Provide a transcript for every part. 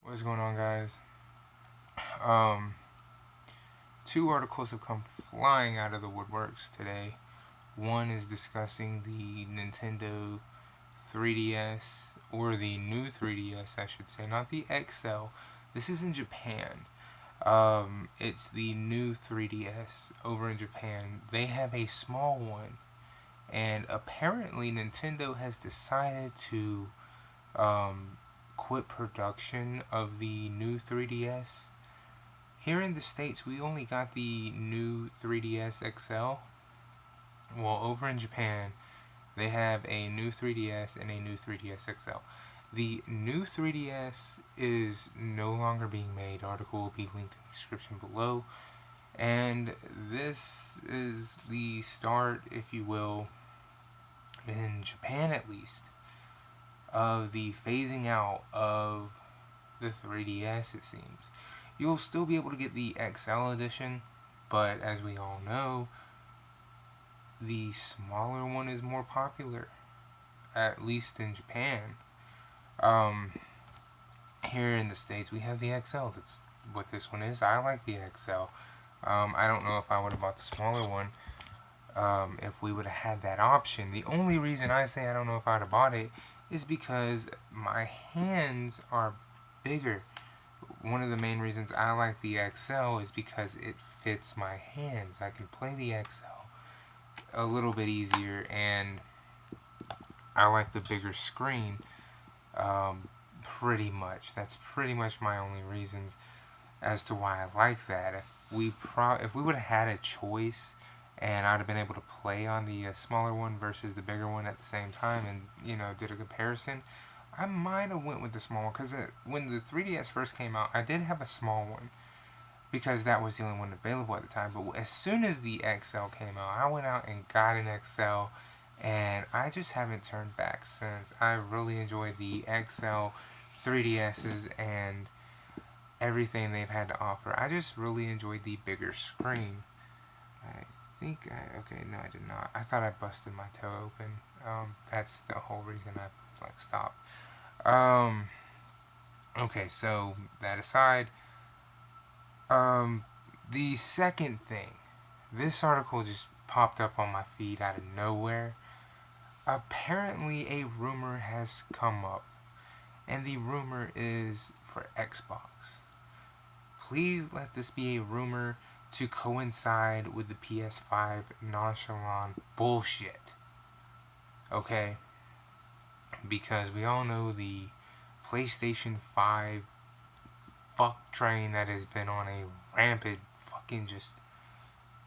What's going on, guys? Um, Two articles have come flying out of the woodworks today. One is discussing the Nintendo 3DS, or the new 3DS, I should say, not the XL. This is in Japan. It's the new 3DS over in Japan. They have a small one, and apparently Nintendo has decided to um, quit production of the new 3DS. Here in the States, we only got the new 3DS XL. Well, over in Japan, they have a new 3DS and a new 3DS XL. The new 3DS is no longer being made. Article will be linked in the description below. And this is the start, if you will, in Japan at least, of the phasing out of the 3DS, it seems. You'll still be able to get the XL edition, but as we all know, the smaller one is more popular, at least in Japan. Um, Here in the States, we have the XL. That's what this one is. I like the XL. I don't know if I would have bought the smaller one if we would have had that option. The only reason I say I don't know if I would have bought it is because my hands are bigger. One of the main reasons I like the XL is because it fits my hands. I can play the XL a little bit easier, and I like the bigger screen. Pretty much. That's pretty much my only reasons as to why I like that. If we would have had a choice, and I'd have been able to play on the smaller one versus the bigger one at the same time, and did a comparison, I might have went with the small one because when the 3DS first came out, I did have a small one because that was the only one available at the time. But as soon as the XL came out, I went out and got an XL, and I just haven't turned back since. I really enjoyed the XL 3DSs and everything they've had to offer. I just really enjoyed the bigger screen. Okay, no, I did not. I thought I busted my toe open. That's the whole reason I stopped. Um, okay, so that aside, the second thing, this article just popped up on my feed out of nowhere. Apparently, a rumor has come up, and the rumor is for Xbox. Please let this be a rumor to coincide with the PS5 nonchalant bullshit. Okay? Because we all know the PlayStation 5 fuck train that has been on a rampant fucking just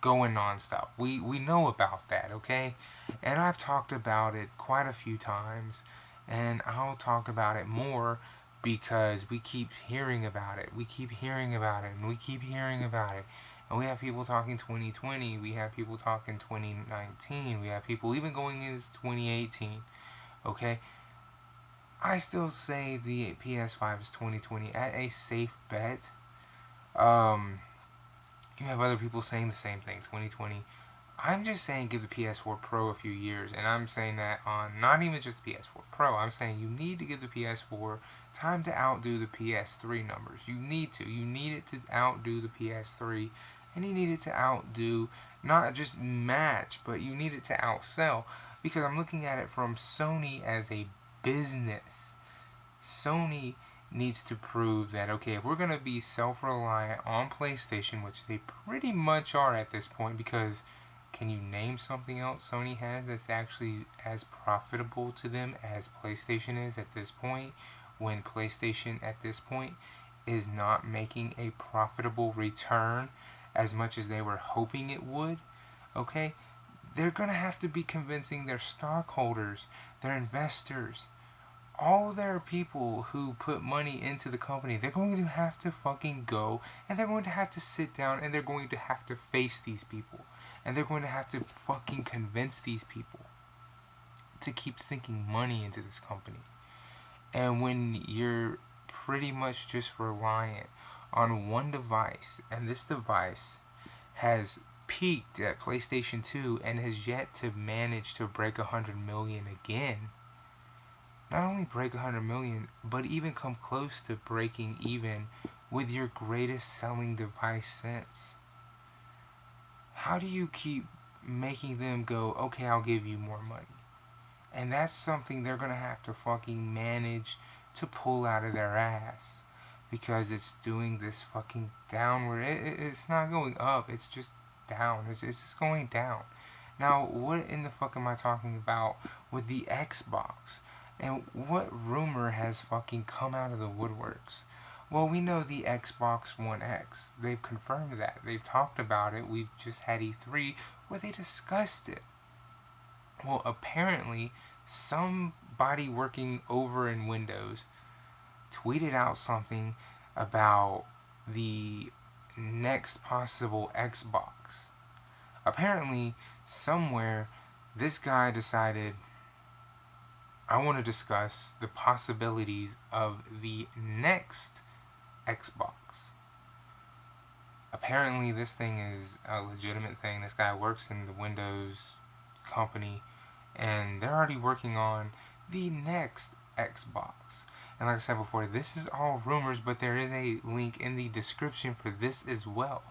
going nonstop. We know about that, okay? And I've talked about it quite a few times, and I'll talk about it more because we keep hearing about it. We keep hearing about it, and we keep hearing about it. And we have people talking 2020, we have people talking 2019, we have people even going into 2018, okay? I still say the PS5 is 2020 at a safe bet. Um, you have other people saying the same thing, 2020. I'm just saying give the PS4 Pro a few years, and I'm saying that on not even just the PS4 Pro. I'm saying you need to give the PS4 time to outdo the PS3 numbers. You need to. You need it to outdo the PS3, and you need it to outdo, not just match, but you need it to outsell. Because I'm looking at it from Sony as a business. Sony needs to prove that, okay, if we're going to be self-reliant on PlayStation, which they pretty much are at this point, because can you name something else Sony has that's actually as profitable to them as PlayStation is at this point, when PlayStation at this point is not making a profitable return as much as they were hoping it would? Okay, they're going to have to be convincing their stockholders, their investors, all their people who put money into the company. They're going to have to fucking go, and they're going to have to sit down, and they're going to have to face these people, and they're going to have to fucking convince these people to keep sinking money into this company. And when you're pretty much just reliant on one device, and this device has peaked at PlayStation 2 and has yet to manage to break 100 million again, not only break 100 million, but even come close to breaking even with your greatest selling device since. How do you keep making them go, okay, I'll give you more money? And that's something they're gonna have to fucking manage to pull out of their ass. Because it's doing this fucking downward. It's not going up, it's just down. It's just going down. Now, what in the fuck am I talking about with the Xbox? And what rumor has fucking come out of the woodworks? Well, we know the Xbox One X. They've confirmed that. They've talked about it. We've just had E3 where they discussed it. Well, apparently, somebody working over in Windows tweeted out something about the next possible Xbox. Apparently, somewhere, this guy decided, I want to discuss the possibilities of the next Xbox. Apparently, this thing is a legitimate thing. This guy works in the Windows company, and they're already working on the next Xbox. And like I said before, this is all rumors, but there is a link in the description for this as well.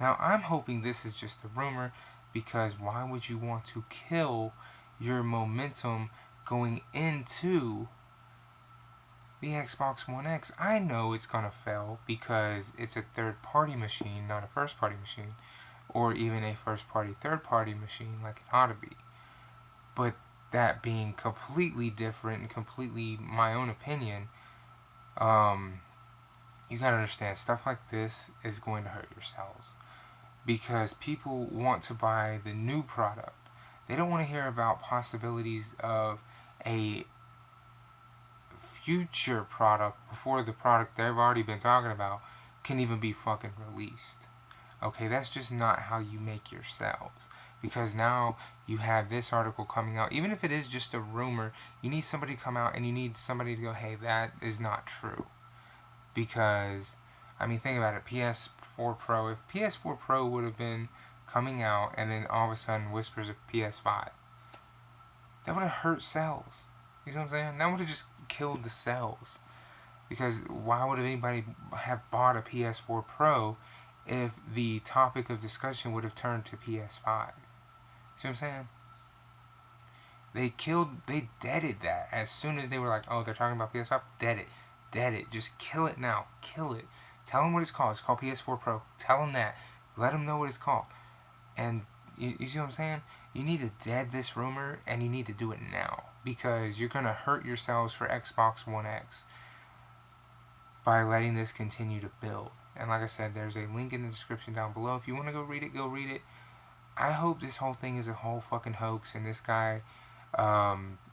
Now, I'm hoping this is just a rumor, because why would you want to kill your momentum going into the Xbox One X? I know it's going to fail because it's a third-party machine, not a first-party machine, or even a first-party, third-party machine like it ought to be. But that being completely different and completely my own opinion, you gotta understand, stuff like this is going to hurt your sales. Because people want to buy the new product. They don't want to hear about possibilities of a future product before the product they've already been talking about can even be fucking released. Okay, that's just not how you make your sales. Because now you have this article coming out. Even if it is just a rumor, you need somebody to come out and you need somebody to go, hey, that is not true. Because, I mean, think about it. PS4 Pro. If PS4 Pro would have been coming out and then all of a sudden whispers of PS5, that would have hurt sales. You know what I'm saying? That would have just killed the sales. Because why would anybody have bought a PS4 Pro if the topic of discussion would have turned to PS5? See what I'm saying? They deaded that as soon as they were like, oh, they're talking about PS5? Dead it. Just kill it now. Kill it. Tell them what it's called. It's called PS4 Pro. Tell them that. Let them know what it's called. And you see what I'm saying? You need to dead this rumor, and you need to do it now. Because you're going to hurt yourselves for Xbox One X by letting this continue to build. And like I said, there's a link in the description down below. If you want to go read it, go read it. I hope this whole thing is a whole fucking hoax and this guy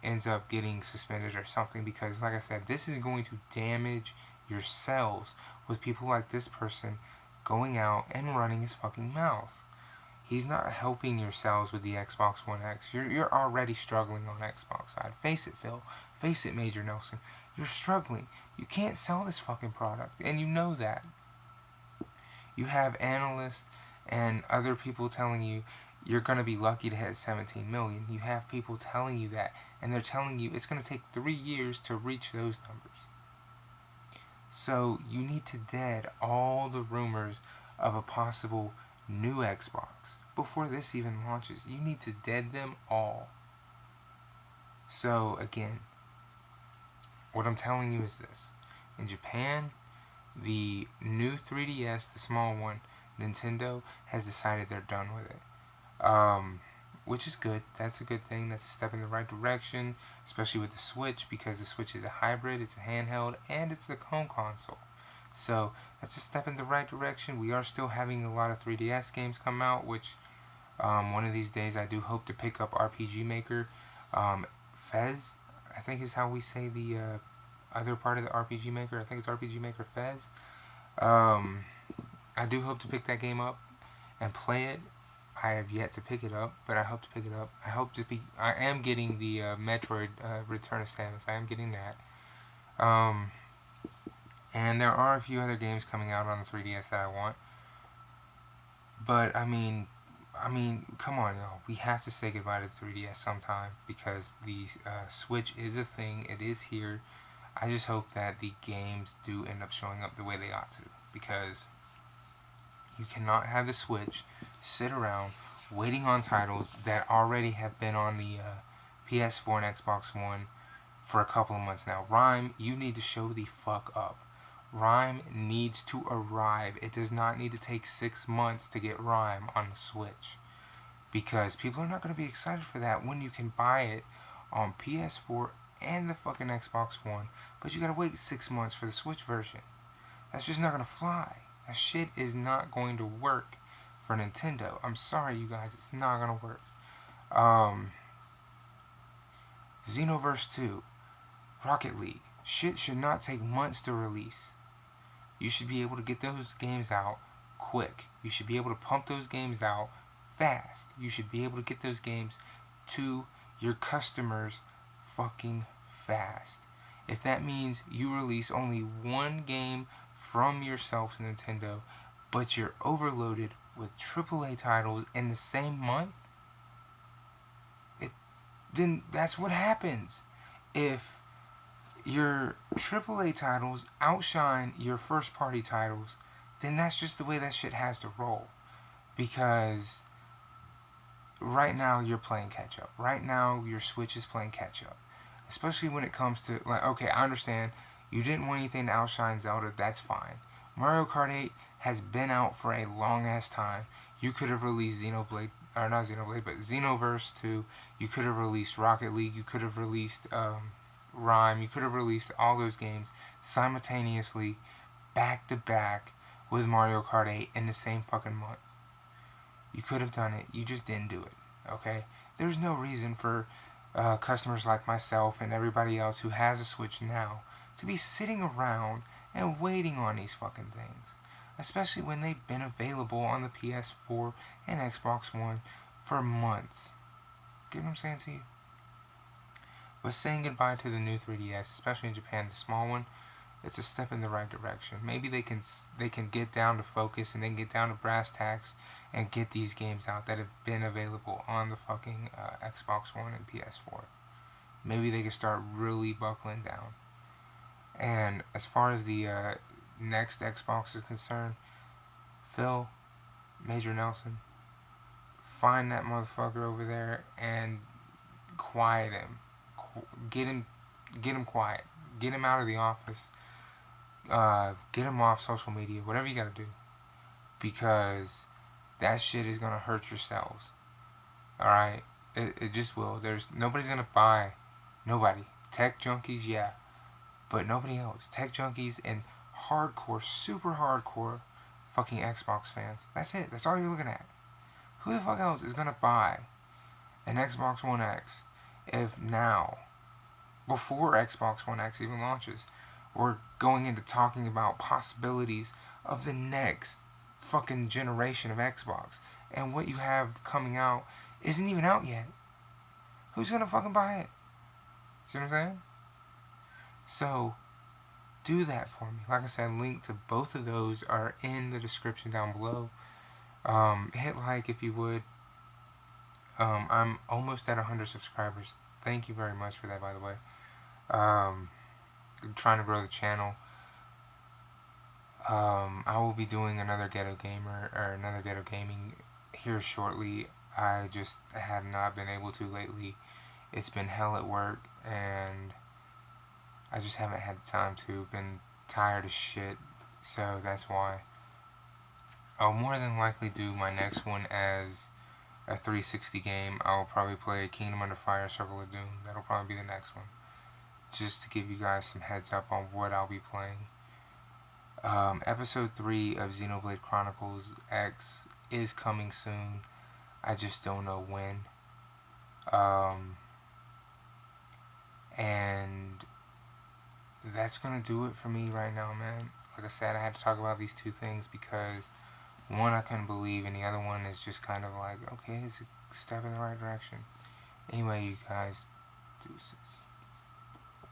ends up getting suspended or something, because like I said, this is going to damage your sales with people like this person going out and running his fucking mouth. He's not helping your sales with the Xbox One X. You're already struggling on Xbox side. Face it, Phil. Face it, Major Nelson. You're struggling. You can't sell this fucking product, and you know that. You have analysts and other people telling you you're going to be lucky to hit 17 million. You have people telling you that, and they're telling you it's going to take 3 years to reach those numbers. So you need to dead all the rumors of a possible new Xbox before this even launches. You need to dead them all. So again, what I'm telling you is this. In Japan, the new 3DS, the small one, Nintendo has decided they're done with it. Which is good. That's a good thing. That's a step in the right direction, especially with the Switch, because the Switch is a hybrid, it's a handheld, and it's a home console. So that's a step in the right direction. We are still having a lot of 3DS games come out, which one of these days I do hope to pick up RPG Maker. Fez, I think is how we say the other part of the RPG Maker. I think it's RPG Maker Fez. I do hope to pick that game up and play it. I have yet to pick it up, but I hope to pick it up. I am getting the Metroid Return of Samus. I am getting that. And there are a few other games coming out on the 3DS that I want. But, I mean, I mean, come on, y'all. We have to say goodbye to the 3DS sometime because the Switch is a thing. It is here. I just hope that the games do end up showing up the way they ought to, because you cannot have the Switch sit around waiting on titles that already have been on the PS4 and Xbox One for a couple of months now. Rime, you need to show the fuck up. Rime needs to arrive. It does not need to take 6 months to get Rime on the Switch, because people are not going to be excited for that when you can buy it on PS4 and the fucking Xbox One, but you gotta wait 6 months for the Switch version. That's just not gonna fly. That shit is not going to work for Nintendo. I'm sorry, you guys, it's not gonna work. Xenoverse 2, Rocket League. Shit should not take months to release. You should be able to get those games out quick. You should be able to pump those games out fast. You should be able to get those games to your customers fucking fast. If that means you release only one game from yourself, Nintendo, but you're overloaded with AAA titles in the same month, then that's what happens. If your AAA titles outshine your first party titles, then that's just the way that shit has to roll. Because right now you're playing catch up. Right now your Switch is playing catch up. Especially when it comes to, like, okay, I understand you didn't want anything to outshine Zelda, that's fine. Mario Kart 8 has been out for a long ass time. You could have released Xenoblade, or not Xenoblade, but Xenoverse 2. You could have released Rocket League. You could have released Rime. You could have released all those games simultaneously, back to back, with Mario Kart 8 in the same fucking month. You could have done it. You just didn't do it. Okay? There's no reason for customers like myself and everybody else who has a Switch now to be sitting around and waiting on these fucking things, especially when they've been available on the PS4 and Xbox One for months. Get what I'm saying to you? But saying goodbye to the new 3DS, especially in Japan, the small one, it's a step in the right direction. Maybe they can get down to focus and then get down to brass tacks and get these games out that have been available on the fucking Xbox One and PS4. Maybe they can start really buckling down. And as far as the next Xbox is concerned, Phil, Major Nelson, find that motherfucker over there and quiet him. Get him quiet. Get him out of the office. Get him off social media. Whatever you gotta do, because that shit is gonna hurt yourselves. All right, it just will. Nobody's gonna buy. Nobody. Tech junkies, yeah, but nobody else. Tech junkies and hardcore, super hardcore, fucking Xbox fans. That's it. That's all you're looking at. Who the fuck else is gonna buy an Xbox One X if now, before Xbox One X even launches, we're going into talking about possibilities of the next fucking generation of Xbox, and what you have coming out isn't even out yet? Who's gonna fucking buy it? See what I'm saying? So, do that for me. Like I said, link to both of those are in the description down below. Hit like if you would. I'm almost at 100 subscribers. Thank you very much for that, by the way. I'm trying to grow the channel. I will be doing another Ghetto Gamer, or another Ghetto Gaming here shortly. I just have not been able to lately. It's been hell at work, and I just haven't had the time to. Been tired as shit, so that's why. I'll more than likely do my next one as a 360 game. I'll probably play Kingdom Under Fire, Circle of Doom. That'll probably be the next one. Just to give you guys some heads up on what I'll be playing. Episode 3 of Xenoblade Chronicles X is coming soon. I just don't know when. And that's gonna do it for me right now, man. Like I said, I had to talk about these two things because one I couldn't believe, and the other one is just kind of like, okay, it's a step in the right direction. Anyway, you guys, deuces.